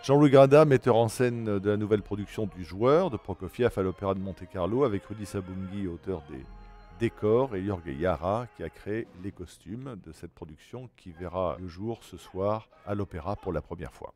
Jean-Louis Grinda, metteur en scène de la nouvelle production du Joueur de Prokofiev à l'Opéra de Monte-Carlo, avec Rudy Sabunghi, auteur des décors, et Jorge Yara, qui a créé les costumes de cette production qui verra le jour ce soir à l'Opéra pour la première fois.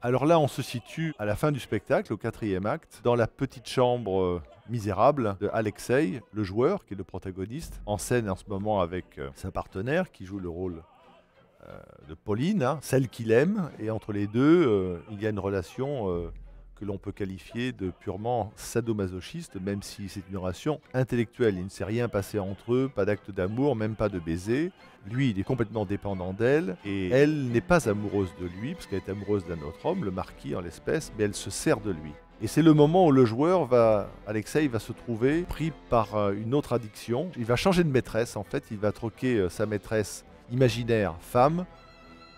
Alors là, on se situe à la fin du spectacle, au 4e acte, dans la petite chambre misérable de Alexei, le joueur, qui est le protagoniste, en scène en ce moment avec sa partenaire, qui joue le rôle de Pauline, hein, celle qu'il aime, et entre les deux, il y a une relation que l'on peut qualifier de purement sadomasochiste, même si c'est une relation intellectuelle. Il ne s'est rien passé entre eux, pas d'acte d'amour, même pas de baiser. Lui, il est complètement dépendant d'elle, et elle n'est pas amoureuse de lui, parce qu'elle est amoureuse d'un autre homme, le marquis en l'espèce, mais elle se sert de lui. Et c'est le moment où le joueur Alexei va se trouver pris par une autre addiction. Il va changer de maîtresse, en fait, il va troquer sa maîtresse imaginaire femme,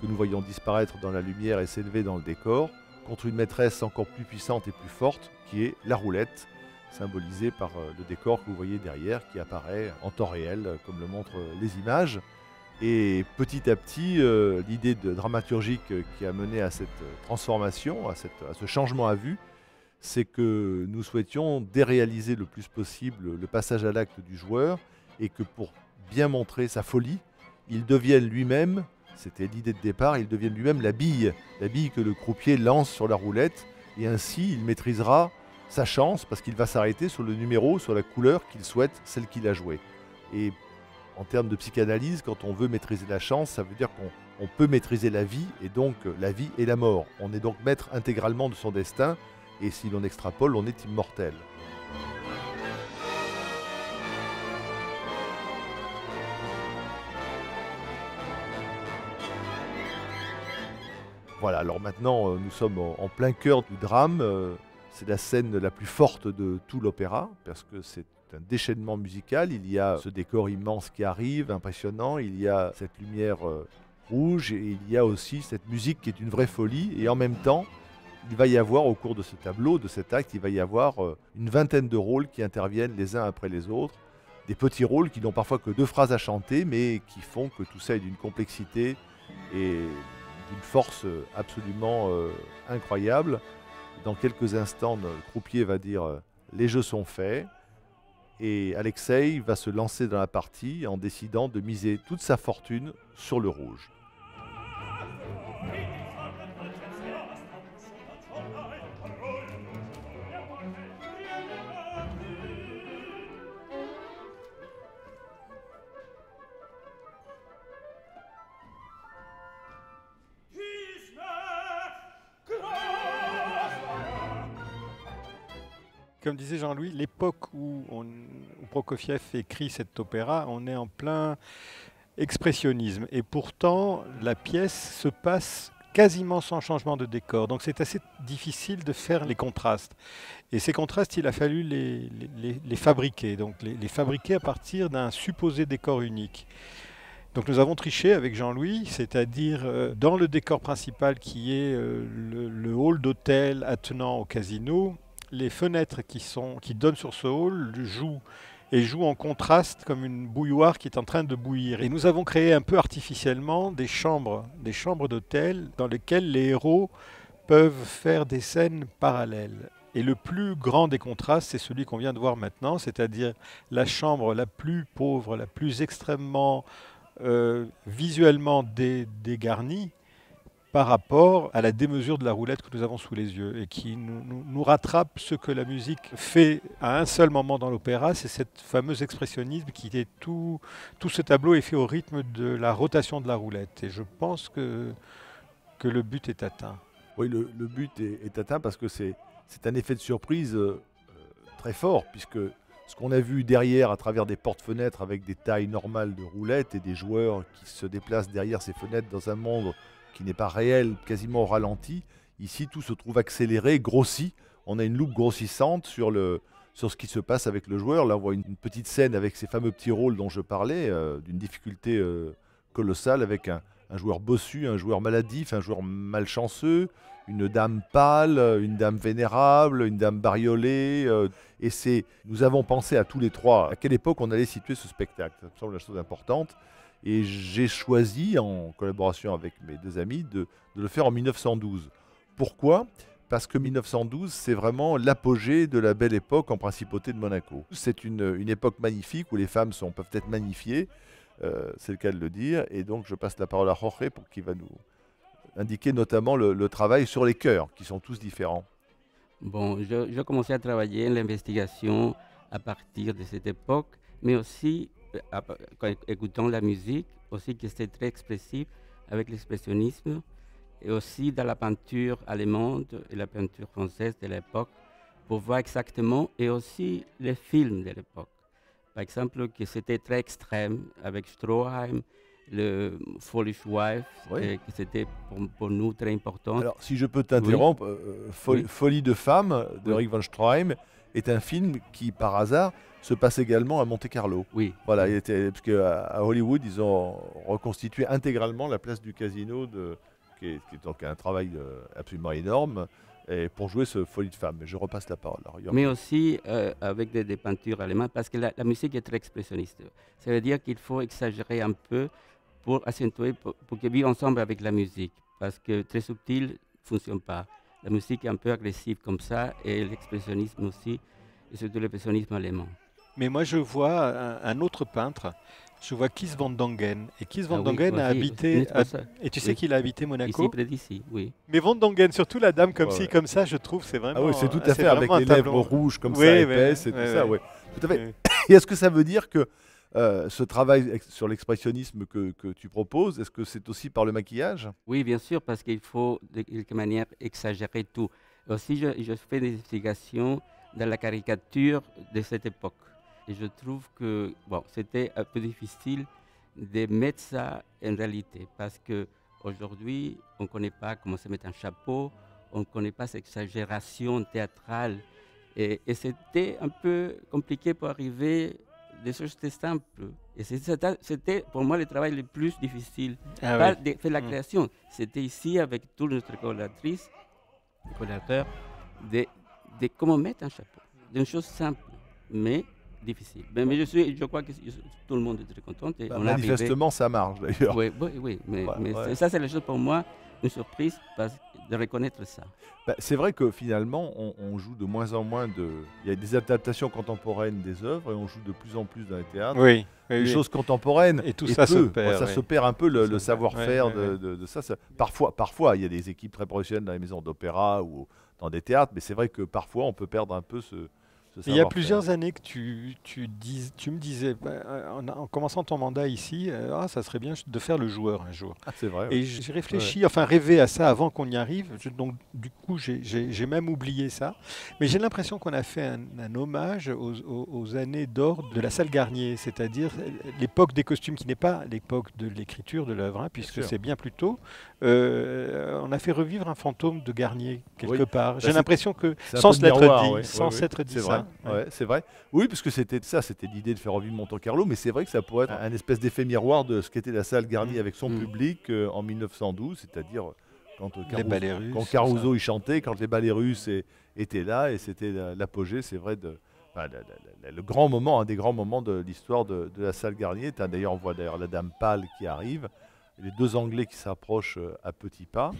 que nous voyons disparaître dans la lumière et s'élever dans le décor, contre une maîtresse encore plus puissante et plus forte, qui est la roulette, symbolisée par le décor que vous voyez derrière, qui apparaît en temps réel, comme le montrent les images. Et petit à petit, l'idée dramaturgique qui a mené à cette transformation, à ce changement à vue, c'est que nous souhaitions déréaliser le plus possible le passage à l'acte du joueur, et que pour bien montrer sa folie, il devienne lui-même, c'était l'idée de départ, il devienne lui-même la bille que le croupier lance sur la roulette, et ainsi il maîtrisera sa chance parce qu'il va s'arrêter sur le numéro, sur la couleur qu'il souhaite, celle qu'il a jouée. Et en termes de psychanalyse, quand on veut maîtriser la chance, ça veut dire qu'on peut maîtriser la vie, et donc la vie et la mort. On est donc maître intégralement de son destin, et si l'on extrapole, on est immortel. Voilà, alors maintenant, nous sommes en plein cœur du drame. C'est la scène la plus forte de tout l'opéra, parce que c'est un déchaînement musical. Il y a ce décor immense qui arrive, impressionnant. Il y a cette lumière rouge, et il y a aussi cette musique qui est une vraie folie. Et en même temps, il va y avoir, au cours de ce tableau, de cet acte, il va y avoir une vingtaine de rôles qui interviennent les uns après les autres. Des petits rôles qui n'ont parfois que 2 phrases à chanter, mais qui font que tout ça est d'une complexité et d'une force absolument incroyable. Dans quelques instants, le croupier va dire les jeux sont faits, et Alexei va se lancer dans la partie en décidant de miser toute sa fortune sur le rouge. Comme disait Jean-Louis, l'époque où Prokofiev écrit cet opéra, on est en plein expressionnisme. Et pourtant, la pièce se passe quasiment sans changement de décor. Donc c'est assez difficile de faire les contrastes. Et ces contrastes, il a fallu les fabriquer. Donc les fabriquer à partir d'un supposé décor unique. Donc nous avons triché avec Jean-Louis, c'est-à-dire dans le décor principal qui est le hall d'hôtel attenant au casino, les fenêtres qui donnent sur ce hall jouent en contraste comme une bouilloire qui est en train de bouillir. Et nous avons créé un peu artificiellement des chambres d'hôtel dans lesquelles les héros peuvent faire des scènes parallèles. Et le plus grand des contrastes, c'est celui qu'on vient de voir maintenant, c'est-à-dire la chambre la plus pauvre, la plus extrêmement visuellement dégarnie, par rapport à la démesure de la roulette que nous avons sous les yeux, et qui nous rattrape ce que la musique fait à un seul moment dans l'opéra, c'est cette fameuse expressionnisme qui est tout ce tableau est fait au rythme de la rotation de la roulette. Et je pense que le but est atteint. Oui, le but est atteint parce que c'est un effet de surprise très fort, puisque ce qu'on a vu derrière à travers des portes-fenêtres avec des tailles normales de roulettes et des joueurs qui se déplacent derrière ces fenêtres dans un monde qui n'est pas réel, quasiment au ralenti. Ici, tout se trouve accéléré, grossi. On a une loupe grossissante sur ce qui se passe avec le joueur. Là, on voit une petite scène avec ces fameux petits rôles dont je parlais, d'une difficulté colossale, avec un joueur bossu, un joueur maladif, un joueur malchanceux, une dame pâle, une dame vénérable, une dame bariolée. Nous avons pensé à tous les trois à quelle époque on allait situer ce spectacle. Ça me semble la chose importante. Et j'ai choisi, en collaboration avec mes 2 amis, de le faire en 1912. Pourquoi ? Parce que 1912, c'est vraiment l'apogée de la belle époque en principauté de Monaco. C'est une époque magnifique où les femmes peuvent être magnifiées, c'est le cas de le dire. Et donc je passe la parole à Jorge pour qu'il va nous indiquer notamment le travail sur les chœurs, qui sont tous différents. Bon, je commençais à travailler l'investigation à partir de cette époque, mais aussi écoutant la musique, aussi qui était très expressive avec l'expressionnisme, et aussi dans la peinture allemande et la peinture française de l'époque, pour voir exactement, et aussi les films de l'époque. Par exemple, que c'était très extrême avec Stroheim, le Foolish Wife, Oui. que c'était pour nous très important. Alors, si je peux t'interrompre, Oui. Folie de femme de Oui. Rick von Stroheim est un film qui, par hasard, se passe également à Monte-Carlo. Oui. Voilà, parce qu'à Hollywood, ils ont reconstitué intégralement la place du casino, qui est donc un travail absolument énorme, et pour jouer ce Folie de femme. Mais je repasse la parole. Alors, Mais aussi avec des peintures allemandes, parce que la musique est très expressionniste. Ça veut dire qu'il faut exagérer un peu pour accentuer, pour que vivent ensemble avec la musique, parce que très subtil ne fonctionne pas. La musique est un peu agressive comme ça, et l'expressionnisme aussi, et surtout l'expressionnisme allemand. Mais moi, je vois un autre peintre. Je vois Kies van Dongen. Et Kies van Dongen oui, a aussi, habité. Et tu sais oui. qu'il a habité Monaco. Ici, près d'ici, oui. Mais van Dongen, surtout la dame comme Ouais, ci, ouais. comme ça, je trouve, c'est vraiment. Ah oui, c'est tout à c'est fait avec vraiment les un lèvres tableau. rouges comme Oui, ça, oui, épaisses et oui, tout ça, oui. oui. Tout à fait. Oui. Et est-ce que ça veut dire que ce travail sur l'expressionnisme que tu proposes, est-ce que c'est aussi par le maquillage ? Oui, bien sûr, parce qu'il faut de quelque manière exagérer tout. Aussi, je fais des investigations dans la caricature de cette époque. Et je trouve que bon, c'était un peu difficile de mettre ça en réalité, parce qu'aujourd'hui, on ne connaît pas comment se mettre un chapeau, on ne connaît pas cette exagération théâtrale. Et c'était un peu compliqué pour arriver des choses simples. Et c'était pour moi le travail le plus difficile. Ah Pas oui. de faire la création, c'était ici avec tous nos collaborateurs, de comment mettre un chapeau. D'une chose simple, mais difficile. Mais je crois que tout le monde est très content. Et on est arrivé. Manifestement, ça marche d'ailleurs. Oui, mais Ouais. ça, c'est la chose pour moi, une surprise de reconnaître ça. C'est vrai que finalement, on joue de moins en moins Il y a des adaptations contemporaines des œuvres et on joue de plus en plus dans les théâtres. Oui. Des oui. choses contemporaines. Et tout ça se perd, Ça oui. se perd un peu le Ça savoir-faire ouais, ouais, de ça. Parfois, il y a des équipes très professionnelles dans les maisons d'opéra ou dans des théâtres, mais c'est vrai que parfois, on peut perdre un peu ce Il y a plusieurs années que tu me disais, en commençant ton mandat ici, ça serait bien de faire le joueur un jour. Ah, c'est vrai. Et j'ai réfléchi, enfin rêvé à ça avant qu'on y arrive. Donc du coup, j'ai même oublié ça. Mais j'ai l'impression qu'on a fait un hommage aux années d'or de la salle Garnier, c'est-à-dire l'époque des costumes qui n'est pas l'époque de l'écriture de l'œuvre, hein, puisque c'est bien plus tôt. On a fait revivre un fantôme de Garnier quelque part. J'ai l'impression que, sans se l'être dit, sans s'être dit ça. Ouais, c'est vrai. Oui, parce que c'était l'idée de faire revivre Monte-Carlo, mais c'est vrai que ça pourrait être un espèce d'effet miroir de ce qu'était la salle Garnier avec son public en 1912, c'est-à-dire quand Caruso y chantait, quand les ballets russes étaient là, et c'était l'apogée, c'est vrai, le grand moment, un des grands moments de l'histoire de la salle Garnier. D'ailleurs, on voit la Dame Pâle qui arrive. Les 2 Anglais qui s'approchent à petits pas.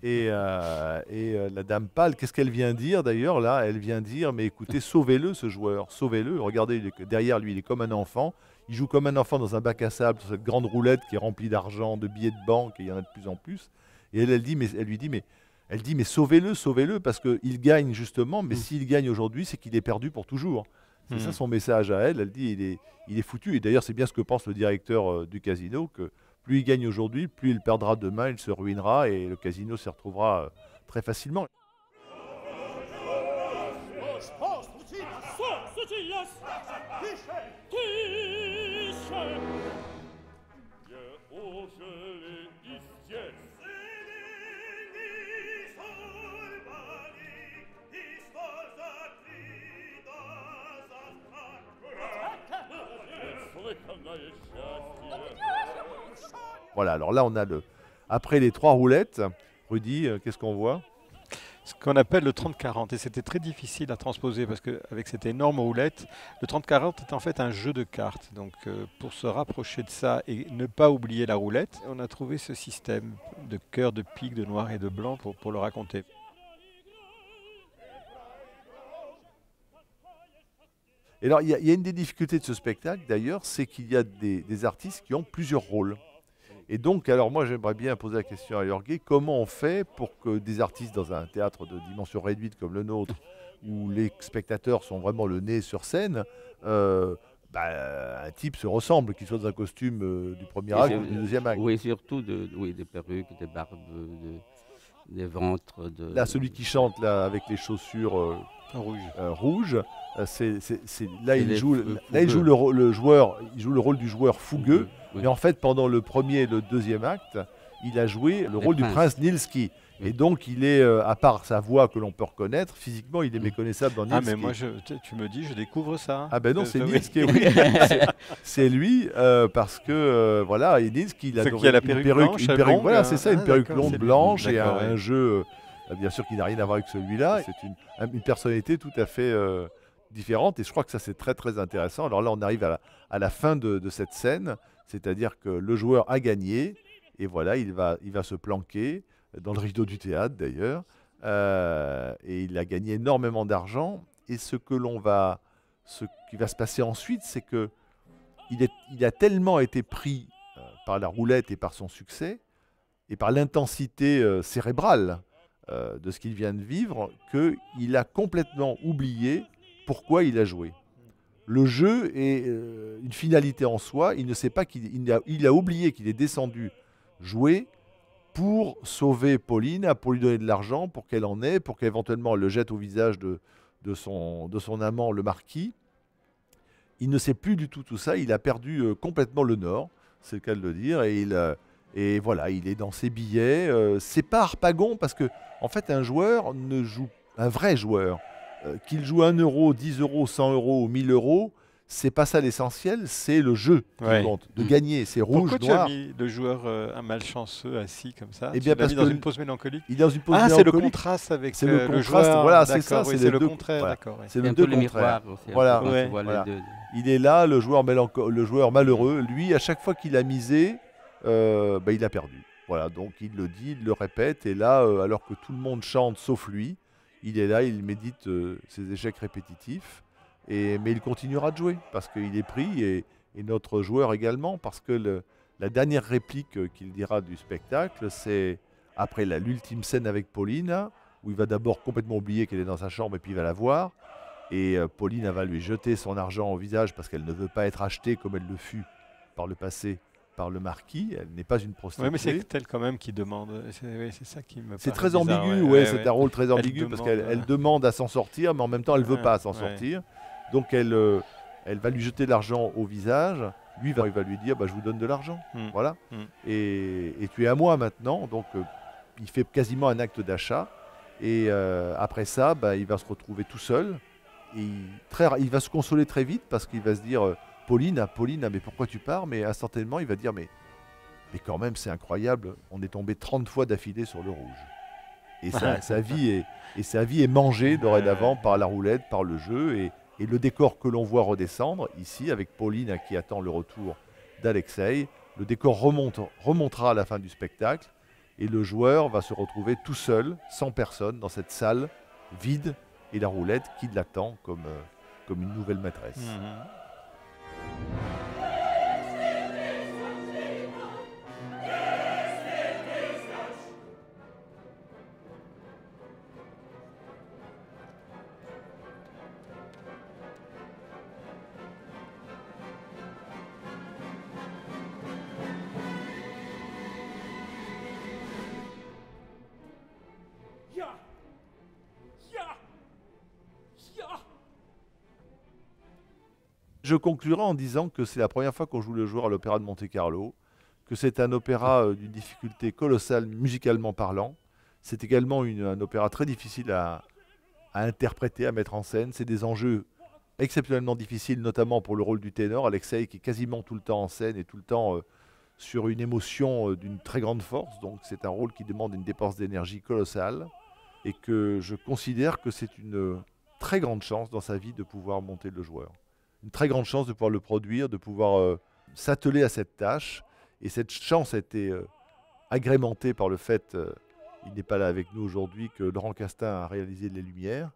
et la Dame Pâle, qu'est-ce qu'elle vient dire d'ailleurs là ? Elle vient dire, mais écoutez, sauvez-le ce joueur, sauvez-le. Regardez, derrière lui, il est comme un enfant. Il joue comme un enfant dans un bac à sable, sur cette grande roulette qui est remplie d'argent, de billets de banque, et il y en a de plus en plus. Et elle lui dit, mais sauvez-le, sauvez-le, parce qu'il gagne justement, mais s'il gagne aujourd'hui, c'est qu'il est perdu pour toujours. C'est ça son message à elle. Elle dit, il est foutu. Et d'ailleurs, c'est bien ce que pense le directeur du casino, que plus il gagne aujourd'hui, plus il perdra demain, il se ruinera et le casino s'y retrouvera très facilement. Voilà, alors là on a après les 3 roulettes, Rudy, qu'est-ce qu'on voit ? ce qu'on appelle le 30-40. Et c'était très difficile à transposer parce qu'avec cette énorme roulette, le 30-40 est en fait un jeu de cartes. Donc pour se rapprocher de ça et ne pas oublier la roulette, on a trouvé ce système de cœur, de pique, de noir et de blanc pour le raconter. Et alors, il y a une des difficultés de ce spectacle, d'ailleurs, c'est qu'il y a des artistes qui ont plusieurs rôles. Et donc, alors moi, j'aimerais bien poser la question à Jorge, comment on fait pour que des artistes dans un théâtre de dimension réduite comme le nôtre, où les spectateurs sont vraiment le nez sur scène, un type se ressemble, qu'il soit dans un costume du premier acte ou du deuxième acte. Oui, surtout des perruques, des barbes, des ventres. Là, celui qui chante là, avec les chaussures rouges, là, il joue le joueur, il joue le rôle du joueur fougueux. Oui. Mais en fait, pendant le premier et le deuxième acte, il a joué le rôle du prince Nilski. Et donc, il est, à part sa voix que l'on peut reconnaître, physiquement, il est méconnaissable dans Nilski. Ah, mais moi, tu me dis, je découvre ça. Ah ben non, c'est Nilski, oui. C'est lui, parce que, voilà, et Nilski, il a la perruque une perruque, voilà, c'est ça, une perruque longue blanche et un jeu, bien sûr, qui n'a rien à voir avec celui-là. C'est une personnalité tout à fait différente, et je crois que ça, c'est très, très intéressant. Alors là, on arrive à la fin de cette scène, c'est-à-dire que le joueur a gagné, et voilà, il va se planquer dans le rideau du théâtre d'ailleurs, et il a gagné énormément d'argent. Et ce qui va se passer ensuite, c'est que il a tellement été pris par la roulette et par son succès, et par l'intensité cérébrale de ce qu'il vient de vivre, qu'il a complètement oublié pourquoi il a joué. Le jeu est une finalité en soi. Il ne sait pas il a oublié qu'il est descendu jouer pour sauver Pauline, pour lui donner de l'argent, pour qu'elle en ait, pour qu'éventuellement elle le jette au visage de son amant, le marquis. Il ne sait plus du tout ça. Il a perdu complètement le nord, c'est le cas de le dire. Et voilà, il est dans ses billets. C'est pas Harpagon, parce que en fait, un vrai joueur, qu'il joue 1 euro, 10 euros, 100 euros ou 1000 euros, c'est pas ça l'essentiel, c'est le jeu qui compte, de gagner. C'est rouge, Pourquoi noir. Tu as mis le joueur un malchanceux assis comme ça? Eh bien, tu l'as mis dans une pause mélancolique. Il est dans une pause mélancolique. C'est le contraste avec le joueur. Voilà, c'est ça. Oui, c'est le contraire. Voilà. D'accord. C'est le deux contraires. Voilà. Voilà. Il est là, le joueur malheureux. Lui, à chaque fois qu'il a misé, il a perdu. Voilà, donc il le dit, il le répète, et là, alors que tout le monde chante sauf lui, il est là, il médite ses échecs répétitifs, mais il continuera de jouer, parce qu'il est pris, et notre joueur également, parce que la dernière réplique qu'il dira du spectacle, c'est après l'ultime scène avec Pauline, où il va d'abord complètement oublier qu'elle est dans sa chambre, et puis il va la voir, et Pauline va lui jeter son argent au visage, parce qu'elle ne veut pas être achetée comme elle le fut par le passé, par le marquis. Elle n'est pas une prostituée. Oui, mais c'est elle quand même qui demande. C'est ça qui me. C'est très ambigu, c'est un rôle très ambigu, parce qu'elle demande à s'en sortir, mais en même temps, elle ne veut pas s'en sortir. Donc, elle va lui jeter de l'argent au visage. Lui, il va lui dire, je vous donne de l'argent. Voilà. Et tu es à moi maintenant. Donc, il fait quasiment un acte d'achat. Et après ça, il va se retrouver tout seul. Et il va se consoler très vite, parce qu'il va se dire... Pauline, mais pourquoi tu pars? Mais instantanément, il va dire, mais quand même, c'est incroyable, on est tombé 30 fois d'affilée sur le rouge. Et sa vie est mangée dorénavant par la roulette, par le jeu, et le décor que l'on voit redescendre, ici, avec Pauline qui attend le retour d'Alexei, le décor remontera à la fin du spectacle, et le joueur va se retrouver tout seul, sans personne, dans cette salle vide, et la roulette qui l'attend comme une nouvelle maîtresse. Je conclurai en disant que c'est la première fois qu'on joue le joueur à l'Opéra de Monte-Carlo, que c'est un opéra d'une difficulté colossale musicalement parlant. C'est également un opéra très difficile à interpréter, à mettre en scène. C'est des enjeux exceptionnellement difficiles, notamment pour le rôle du ténor, Alexei, qui est quasiment tout le temps en scène et tout le temps sur une émotion d'une très grande force. Donc c'est un rôle qui demande une dépense d'énergie colossale. et que je considère que c'est une très grande chance dans sa vie de pouvoir monter le joueur. Une très grande chance de pouvoir le produire, de pouvoir s'atteler à cette tâche. Et cette chance a été agrémentée par le fait, il n'est pas là avec nous aujourd'hui, que Laurent Castin a réalisé Les Lumières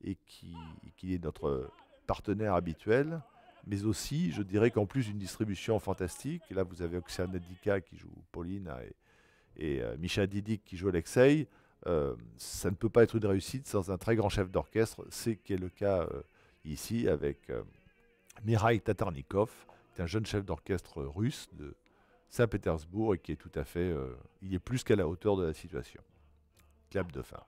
et qui est notre partenaire habituel. Mais aussi, je dirais qu'en plus d'une distribution fantastique, et là vous avez Oksana Dika qui joue Pauline et Micha Didik qui joue Alexei, ça ne peut pas être une réussite sans un très grand chef d'orchestre, c'est qui est le cas ici avec Mikhail Tatarnikov, qui est un jeune chef d'orchestre russe de Saint-Pétersbourg et qui est tout à fait, il est plus qu'à la hauteur de la situation. Clap de fin.